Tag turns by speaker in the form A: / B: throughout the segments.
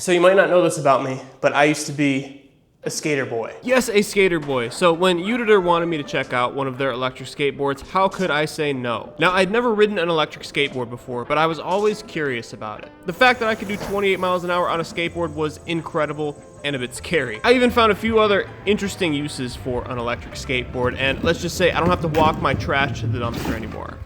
A: So you might not know this about me, but I used to be a skater boy.
B: Yes, a skater boy. So when UDITER wanted me to check out one of their electric skateboards, how could I say no? Now, I'd never ridden an electric skateboard before, but I was always curious about it. The fact that I could do 28 miles an hour on a skateboard was incredible and a bit scary. I even found a few other interesting uses for an electric skateboard, and let's just say I don't have to walk my trash to the dumpster anymore.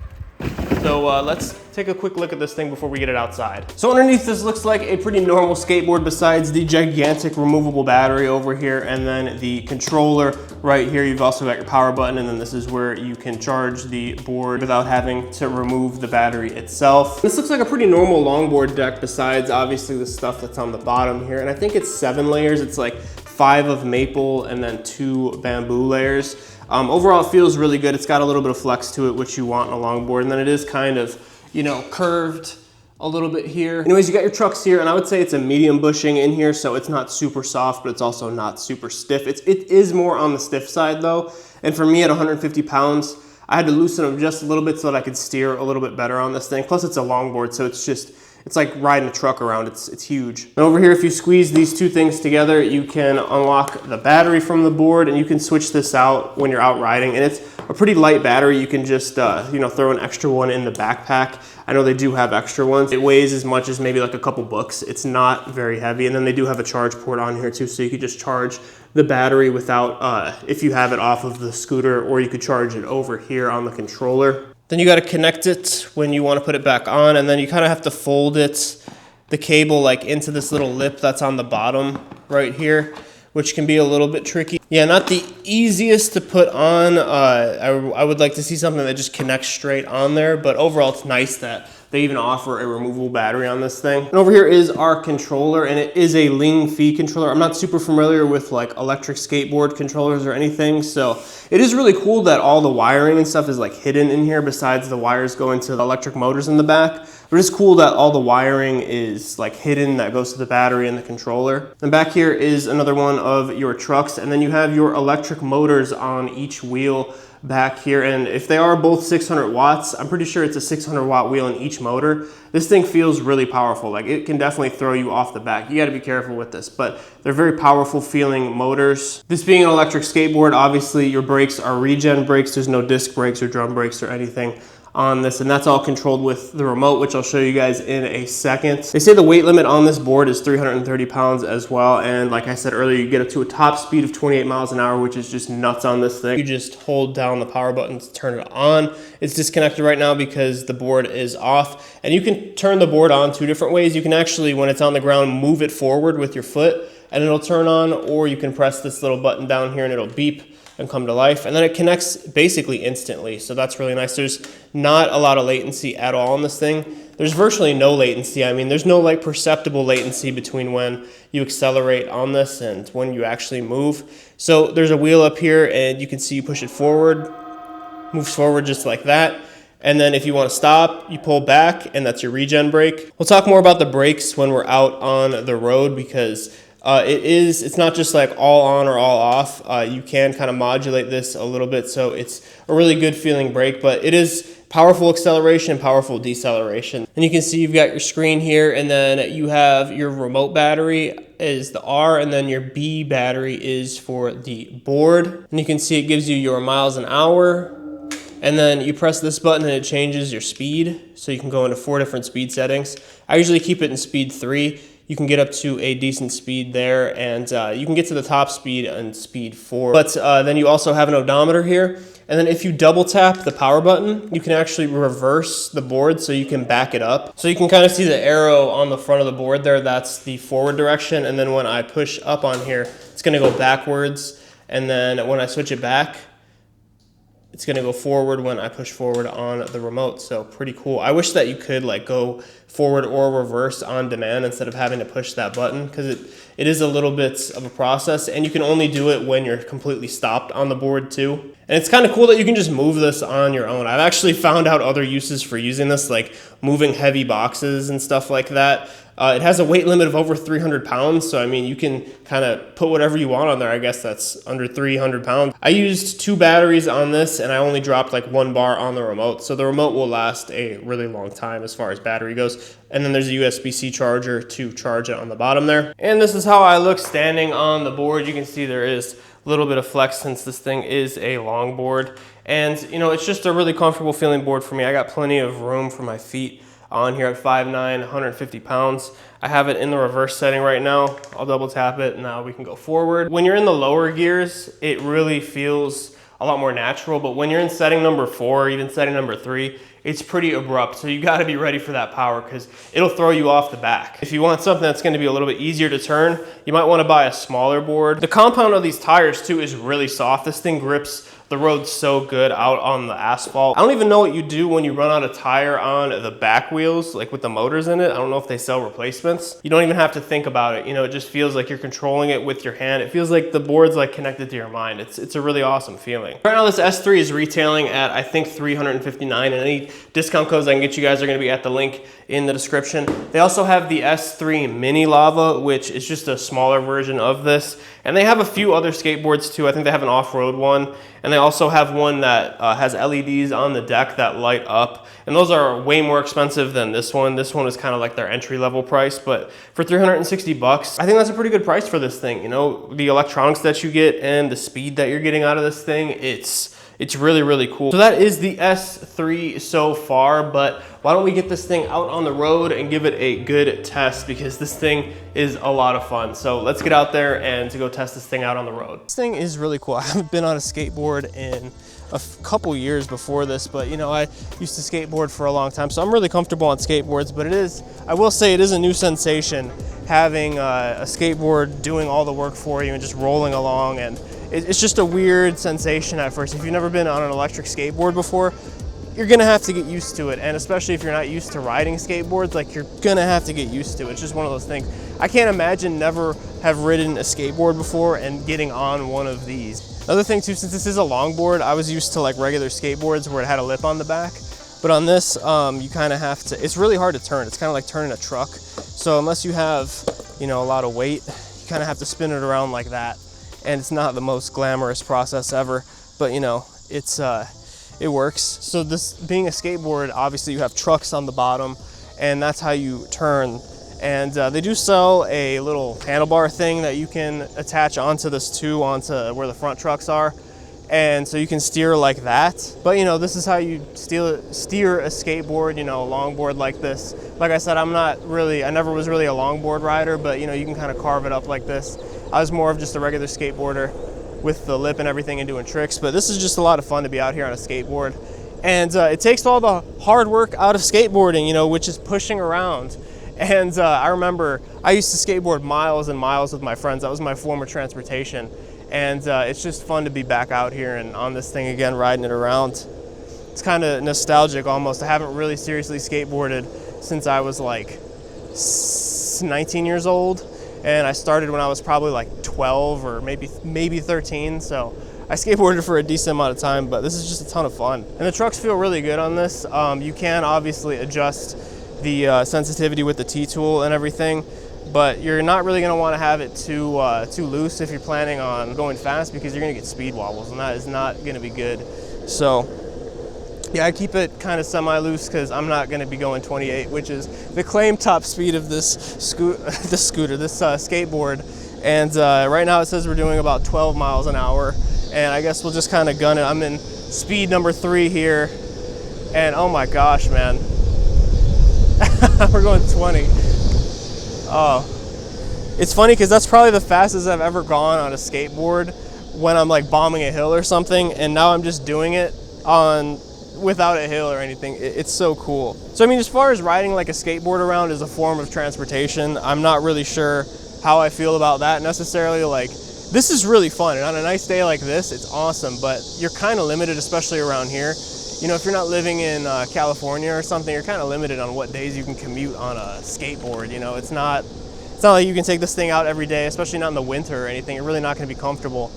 A: So let's take a quick look at this thing before we get it outside. So underneath this looks like a pretty normal skateboard besides the gigantic removable battery over here and then the controller right here. You've also got your power button, and then this is where you can charge the board without having to remove the battery itself. This looks like a pretty normal longboard deck besides obviously the stuff that's on the bottom here. And I think it's 7 layers. It's like 5 of maple and then 2 bamboo layers. Overall, it feels really good. It's got a little bit of flex to it, which you want in a longboard. And then it is kind of, you know, curved a little bit here. Anyways, you got your trucks here, and I would say it's a medium bushing in here, so it's not super soft, but it's also not super stiff. It is more on the stiff side though. And for me at 150 pounds, I had to loosen them just a little bit so that I could steer a little bit better on this thing. Plus it's a longboard, so it's like riding a truck around. It's huge. And over here, if you squeeze these two things together, you can unlock the battery from the board, and you can switch this out when you're out riding. And it's a pretty light battery. You can just you know, throw an extra one in the backpack. I know they do have extra ones. It weighs as much as maybe like a couple bucks. It's not very heavy. And then they do have a charge port on here too, so you could just charge the battery without, if you have it off of the scooter, or you could charge it over here on the controller. Then you got to connect it when you want to put it back on, and then you kind of have to fold it, the cable, like into this little lip that's on the bottom right here, which can be a little bit tricky. Yeah, not the easiest to put on. I would like to see something that just connects straight on there, but overall it's nice that they even offer a removable battery on this thing. And over here is our controller, and it is a Ling Fi controller. I'm not super familiar with like electric skateboard controllers or anything, so it is really cool that all the wiring and stuff is like hidden in here besides the wires going to the electric motors in the back. But it's cool that all the wiring is like hidden that goes to the battery and the controller. And back here is another one of your trucks, and then you have your electric motors on each wheel back here, and if they are both 600 watts, I'm pretty sure it's a 600 watt wheel in each motor. This thing feels really powerful. Like, it can definitely throw you off the back. You got to be careful with this, but they're very powerful feeling motors. This being an electric skateboard, obviously your brakes are regen brakes. There's no disc brakes or drum brakes or anything on this, and that's all controlled with the remote, which I'll show you guys in a second. They say the weight limit on this board is 330 pounds as well, and like I said earlier, you get up to a top speed of 28 miles an hour, which is just nuts on this thing. You just hold down the power button to turn it on. It's disconnected right now because the board is off, and you can turn the board on 2 different ways. You can actually, when it's on the ground, move it forward with your foot and it'll turn on, or you can press this little button down here and it'll beep and come to life, and then it connects basically instantly, so that's really nice. There's not a lot of latency at all on this thing. There's virtually no latency. I mean, there's no like perceptible latency between when you accelerate on this and when you actually move. So there's a wheel up here, and you can see you push it forward, moves forward just like that. And then if you want to stop, you pull back, and that's your regen brake. We'll talk more about the brakes when we're out on the road, because it's not just like all on or all off. You can kind of modulate this a little bit, so it's a really good feeling brake, but it is powerful acceleration and powerful deceleration. And you can see you've got your screen here, and then you have your remote battery is the R, and then your B battery is for the board. And you can see it gives you your miles an hour, and then you press this button and it changes your speed, so you can go into 4 different speed settings. I usually keep it in speed 3. You can get up to a decent speed there, and you can get to the top speed on speed 4. But then you also have an odometer here. And then if you double tap the power button, you can actually reverse the board, so you can back it up. So you can kind of see the arrow on the front of the board there. That's the forward direction. And then when I push up on here, it's going to go backwards. And then when I switch it back, it's going to go forward when I push forward on the remote. So pretty cool. I wish that you could like go forward or reverse on demand instead of having to push that button, because it is a little bit of a process, and you can only do it when you're completely stopped on the board too. And it's kind of cool that you can just move this on your own. I've actually found out other uses for using this, like moving heavy boxes and stuff like that. It has a weight limit of over 300 pounds, so I mean, you can kind of put whatever you want on there. I guess that's under 300 pounds. I used 2 batteries on this, and I only dropped like 1 bar on the remote, so the remote will last a really long time as far as battery goes. And then there's a USB-C charger to charge it on the bottom there. And this is how I look standing on the board. You can see there is a little bit of flex since this thing is a long board. And you know, it's just a really comfortable feeling board for me. I got plenty of room for my feet on here at 5'9", 150 pounds. I have it in the reverse setting right now. I'll double tap it, now we can go forward. When you're in the lower gears, it really feels a lot more natural, but when you're in setting number 4, even setting number 3, it's pretty abrupt. So you gotta be ready for that power because it'll throw you off the back. If you want something that's gonna be a little bit easier to turn, you might wanna buy a smaller board. The compound of these tires too is really soft. This thing grips the road's so good out on the asphalt. I don't even know what you do when you run out of tire on the back wheels, like with the motors in it. I don't know if they sell replacements. You don't even have to think about it. You know, it just feels like you're controlling it with your hand. It feels like the board's like connected to your mind. It's a really awesome feeling. Right now this S3 is retailing at, I think, $359, and any discount codes I can get you guys are gonna be at the link in the description. They also have the S3 Mini Lava, which is just a smaller version of this. And they have a few other skateboards too. I think they have an off-road one. And they also have one that has LEDs on the deck that light up. And those are way more expensive than this one. This one is kind of like their entry-level price, but for 360 bucks, I think that's a pretty good price for this thing. You know, the electronics that you get and the speed that you're getting out of this thing, it's really, really cool. So that is the S3 so far, but why don't we get this thing out on the road and give it a good test, because this thing is a lot of fun. So let's get out there and to go test this thing out on the road. This thing is really cool. I haven't been on a skateboard in a couple years before this, but you know, I used to skateboard for a long time, so I'm really comfortable on skateboards, but I will say it is a new sensation having a skateboard doing all the work for you and just rolling along, and it's just a weird sensation at first. If you've never been on an electric skateboard before, you're gonna have to get used to it, and especially if you're not used to riding skateboards, like, you're gonna have to get used to it. It's just one of those things. I can't imagine never have ridden a skateboard before and getting on one of these. Another thing too, since this is a longboard, I was used to like regular skateboards where it had a lip on the back, but on this, you kind of have to, it's really hard to turn. It's kind of like turning a truck. So unless you have, you know, a lot of weight, you kind of have to spin it around like that. And it's not the most glamorous process ever, but you know, it works. So this being a skateboard, obviously you have trucks on the bottom, and that's how you turn. And they do sell a little handlebar thing that you can attach onto this too, onto where the front trucks are. And so you can steer like that. But you know, this is how you steer a skateboard, you know, a longboard like this. Like I said, I never was really a longboard rider, but you know, you can kind of carve it up like this. I was more of just a regular skateboarder with the lip and everything and doing tricks, but this is just a lot of fun to be out here on a skateboard. And it takes all the hard work out of skateboarding, you know, which is pushing around. And I remember I used to skateboard miles and miles with my friends. That was my form of transportation. And it's just fun to be back out here and on this thing again, riding it around. It's kind of nostalgic almost. I haven't really seriously skateboarded since I was like 19 years old. And I started when I was probably like 12 or maybe 13. So I skateboarded for a decent amount of time, but this is just a ton of fun. And the trucks feel really good on this. You can obviously adjust the sensitivity with the T-tool and everything, but you're not really gonna wanna have it too loose if you're planning on going fast, because you're gonna get speed wobbles, and that is not gonna be good. So yeah, I keep it kind of semi-loose because I'm not gonna be going 28, which is the claim top speed of this skateboard. And right now it says we're doing about 12 miles an hour, and I guess we'll just kind of gun it. I'm in speed number 3 here, and oh my gosh, man. We're going 20. Oh, it's funny because that's probably the fastest I've ever gone on a skateboard when I'm like bombing a hill or something, and now I'm just doing it without a hill or anything. It's so cool. So I mean, as far as riding like a skateboard around as a form of transportation, I'm not really sure how I feel about that necessarily. Like, this is really fun, and on a nice day like this, it's awesome, but you're kind of limited, especially around here. You know, if you're not living in California or something, you're kind of limited on what days you can commute on a skateboard. You know, it's not like you can take this thing out every day, especially not in the winter or anything. You're really not going to be comfortable.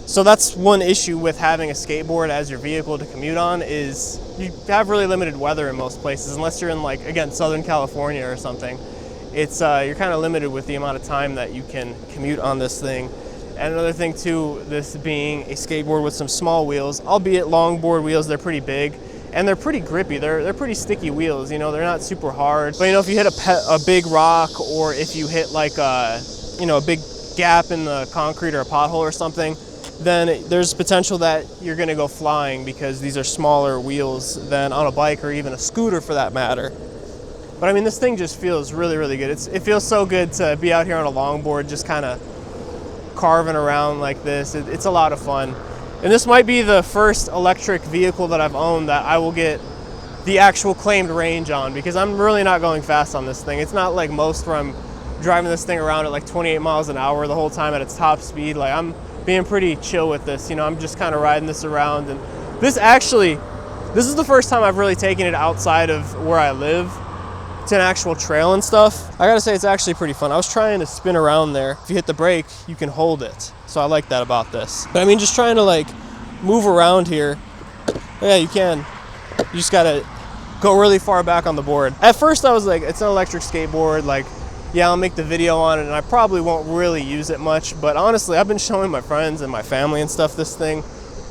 A: So that's one issue with having a skateboard as your vehicle to commute on, is you have really limited weather in most places, unless you're in, like, again, Southern California or something. it's you're kind of limited with the amount of time that you can commute on this thing. And another thing too, this being a skateboard with some small wheels, albeit longboard wheels, they're pretty big and they're pretty grippy. They're pretty sticky wheels, you know, they're not super hard. But you know, if you hit a big rock, or if you hit like a big gap in the concrete or a pothole or something, then there's potential that you're gonna go flying, because these are smaller wheels than on a bike or even a scooter for that matter. But I mean, this thing just feels really, really good. It feels so good to be out here on a longboard, just kind of carving around like this. It's a lot of fun. And this might be the first electric vehicle that I've owned that I will get the actual claimed range on, because I'm really not going fast on this thing. It's not like most where I'm driving this thing around at like 28 miles an hour the whole time at its top speed. Like, I'm being pretty chill with this. You know, I'm just kind of riding this around. And this is the first time I've really taken it outside of where I live to an actual trail and stuff. I gotta say, it's actually pretty fun. I was trying to spin around there. If you hit the brake, you can hold it. So I like that about this. But I mean, just trying to like move around here. Yeah, you can. You just gotta go really far back on the board. At first I was like, it's an electric skateboard. Like, yeah, I'll make the video on it and I probably won't really use it much. But honestly, I've been showing my friends and my family and stuff this thing,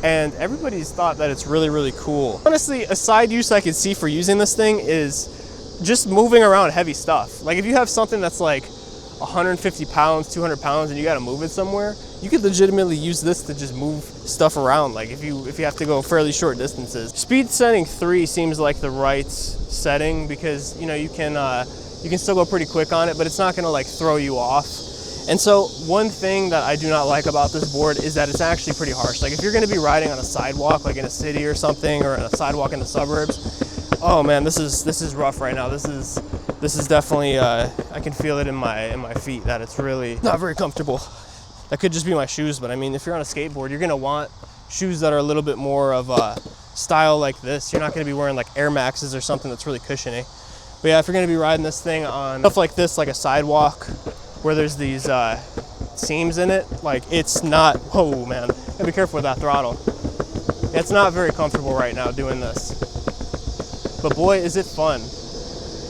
A: and everybody's thought that it's really, really cool. Honestly, a side use I could see for using this thing is just moving around heavy stuff. Like, if you have something that's like 150 pounds, 200 pounds, and you gotta move it somewhere, you could legitimately use this to just move stuff around, like if you have to go fairly short distances. Speed setting 3 seems like the right setting, because you know, you can still go pretty quick on it, but it's not gonna like throw you off. And so one thing that I do not like about this board is that it's actually pretty harsh. Like, if you're gonna be riding on a sidewalk, like in a city or something, or on a sidewalk in the suburbs, oh man, this is rough right now. This is definitely I can feel it in my feet that it's really not very comfortable. That could just be my shoes, but I mean, if you're on a skateboard, you're gonna want shoes that are a little bit more of a style like this. You're not gonna be wearing like Air Maxes or something that's really cushiony. But yeah, if you're gonna be riding this thing on stuff like this, like a sidewalk where there's these seams in it, like, it's not, oh man, gotta be careful with that throttle. It's not very comfortable right now doing this. But boy, is it fun.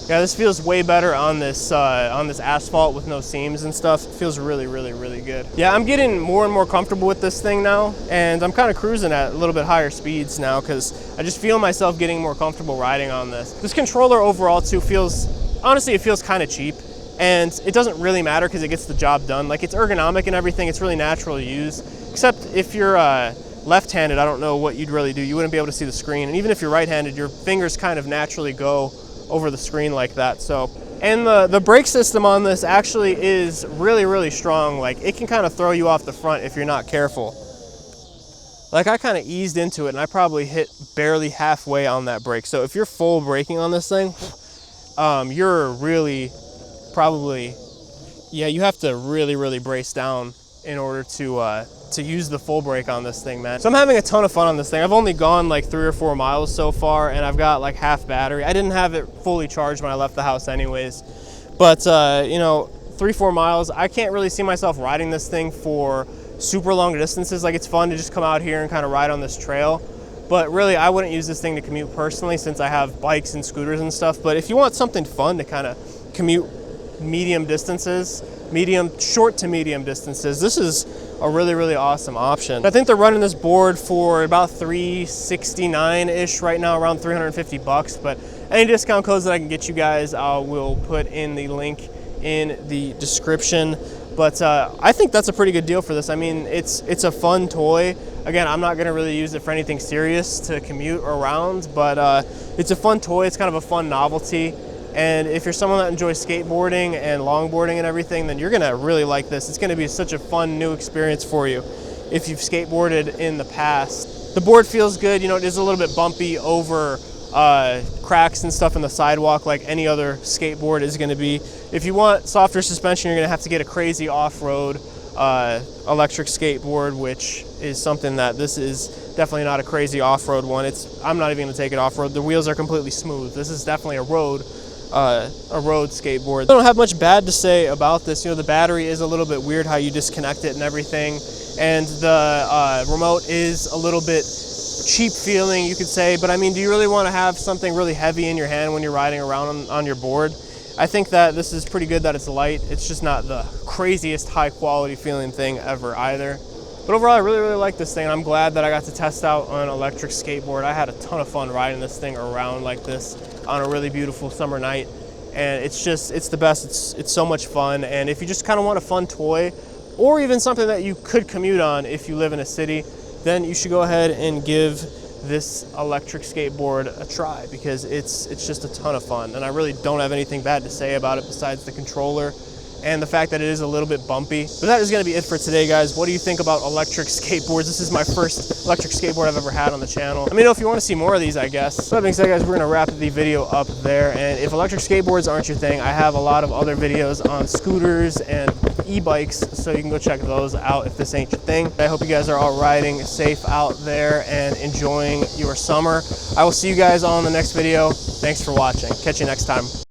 A: Yeah, this feels way better on this asphalt with no seams and stuff. It feels really, really, really good. Yeah, I'm getting more and more comfortable with this thing now, and I'm kind of cruising at a little bit higher speeds now, because I just feel myself getting more comfortable riding on this. This controller overall too honestly, it feels kind of cheap, and it doesn't really matter because it gets the job done. Like, it's ergonomic and everything. It's really natural to use, except if you're left-handed, I don't know what you'd really do. You wouldn't be able to see the screen, and even if you're right-handed, your fingers kind of naturally go over the screen like that. So, and the brake system on this actually is really, really strong. Like, it can kind of throw you off the front if you're not careful. Like, I kind of eased into it and I probably hit barely halfway on that brake. So if you're full braking on this thing, you're really probably, yeah, you have to really, really brace down in order to use the full brake on this thing, man. So I'm having a ton of fun on this thing. I've only gone like 3 or 4 miles so far, and I've got like half battery. I didn't have it fully charged when I left the house anyways, but you know, 3-4 miles, I can't really see myself riding this thing for super long distances. Like, it's fun to just come out here and kind of ride on this trail, but really I wouldn't use this thing to commute personally, since I have bikes and scooters and stuff. But if you want something fun to kind of commute medium distances, short to medium distances, this is a really, really awesome option. I think they're running this board for about $369-ish right now, around 350 bucks. But any discount codes that I can get you guys, I will put in the link in the description. But I think that's a pretty good deal for this. I mean, it's a fun toy. Again, I'm not gonna really use it for anything serious to commute around, but it's a fun toy. It's kind of a fun novelty. And if you're someone that enjoys skateboarding and longboarding and everything, then you're gonna really like this. It's gonna be such a fun new experience for you if you've skateboarded in the past. The board feels good. You know, it is a little bit bumpy over cracks and stuff in the sidewalk, like any other skateboard is gonna be. If you want softer suspension, you're gonna have to get a crazy off-road electric skateboard, which is something that this is definitely not a crazy off-road one. I'm not even gonna take it off-road. The wheels are completely smooth. This is definitely a road skateboard. I don't have much bad to say about this. You know, the battery is a little bit weird how you disconnect it and everything, and the remote is a little bit cheap feeling, you could say. But I mean, do you really want to have something really heavy in your hand when you're riding around on your board? I think that this is pretty good that it's light. It's just not the craziest high quality feeling thing ever either. But overall, I really, really like this thing. I'm glad that I got to test out an electric skateboard. I had a ton of fun riding this thing around like this on a really beautiful summer night. And it's the best. It's so much fun. And if you just kind of want a fun toy, or even something that you could commute on if you live in a city, then you should go ahead and give this electric skateboard a try, because it's just a ton of fun. And I really don't have anything bad to say about it besides the controller and the fact that it is a little bit bumpy. But that is going to be it for today, guys. What do you think about electric skateboards? This is my first electric skateboard I've ever had on the channel. Let me know if you want to see more of these, I guess. So that being said, guys, we're going to wrap the video up there. And if electric skateboards aren't your thing, I have a lot of other videos on scooters and e-bikes, so you can go check those out if this ain't your thing. I hope you guys are all riding safe out there and enjoying your summer. I will see you guys on the next video. Thanks for watching. Catch you next time.